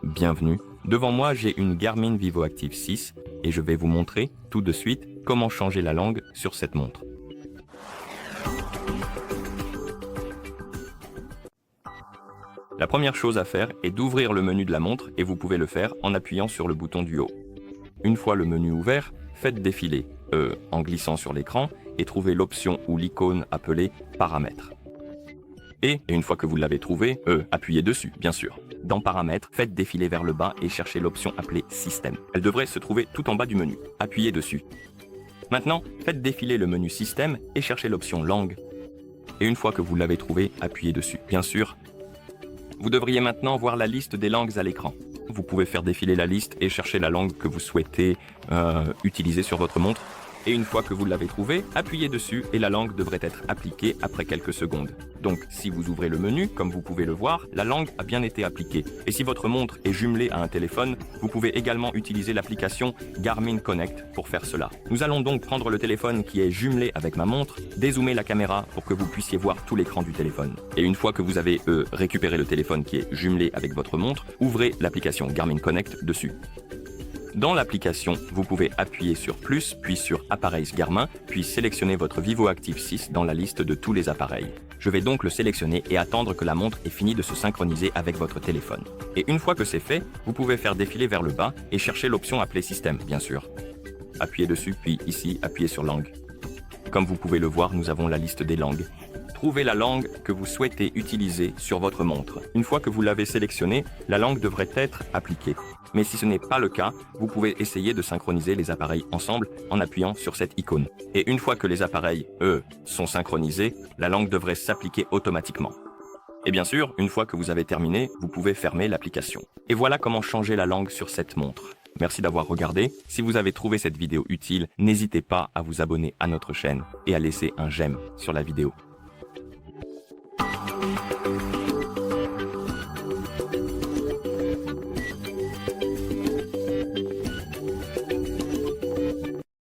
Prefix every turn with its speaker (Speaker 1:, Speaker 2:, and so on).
Speaker 1: Bienvenue. Devant moi, j'ai une Garmin VivoActive 6 et je vais vous montrer tout de suite comment changer la langue sur cette montre. La première chose à faire est d'ouvrir le menu de la montre et vous pouvez le faire en appuyant sur le bouton du haut. Une fois le menu ouvert, faites défiler en glissant sur l'écran et trouvez l'option ou l'icône appelée Paramètres. Et une fois que vous l'avez trouvé, appuyez dessus, bien sûr. Dans Paramètres, faites défiler vers le bas et cherchez l'option appelée Système. Elle devrait se trouver tout en bas du menu. Appuyez dessus. Maintenant, faites défiler le menu Système et cherchez l'option Langue. Et une fois que vous l'avez trouvé, appuyez dessus, bien sûr. Vous devriez maintenant voir la liste des langues à l'écran. Vous pouvez faire défiler la liste et chercher la langue que vous souhaitez utiliser sur votre montre. Et une fois que vous l'avez trouvé, appuyez dessus et la langue devrait être appliquée après quelques secondes. Donc, si vous ouvrez le menu, comme vous pouvez le voir, la langue a bien été appliquée. Et si votre montre est jumelée à un téléphone, vous pouvez également utiliser l'application Garmin Connect pour faire cela. Nous allons donc prendre le téléphone qui est jumelé avec ma montre, dézoomer la caméra pour que vous puissiez voir tout l'écran du téléphone. Et une fois que vous avez récupéré le téléphone qui est jumelé avec votre montre, ouvrez l'application Garmin Connect dessus. Dans l'application, vous pouvez appuyer sur plus, puis sur Appareils Garmin, puis sélectionner votre VivoActive 6 dans la liste de tous les appareils. Je vais donc le sélectionner et attendre que la montre ait fini de se synchroniser avec votre téléphone. Et une fois que c'est fait, vous pouvez faire défiler vers le bas et chercher l'option appelée Système, bien sûr. Appuyez dessus, puis ici, appuyez sur Langue. Comme vous pouvez le voir, nous avons la liste des langues. Trouvez la langue que vous souhaitez utiliser sur votre montre. Une fois que vous l'avez sélectionnée, la langue devrait être appliquée. Mais si ce n'est pas le cas, vous pouvez essayer de synchroniser les appareils ensemble en appuyant sur cette icône. Et une fois que les appareils, sont synchronisés, la langue devrait s'appliquer automatiquement. Et bien sûr, une fois que vous avez terminé, vous pouvez fermer l'application. Et voilà comment changer la langue sur cette montre. Merci d'avoir regardé. Si vous avez trouvé cette vidéo utile, n'hésitez pas à vous abonner à notre chaîne et à laisser un j'aime sur la vidéo.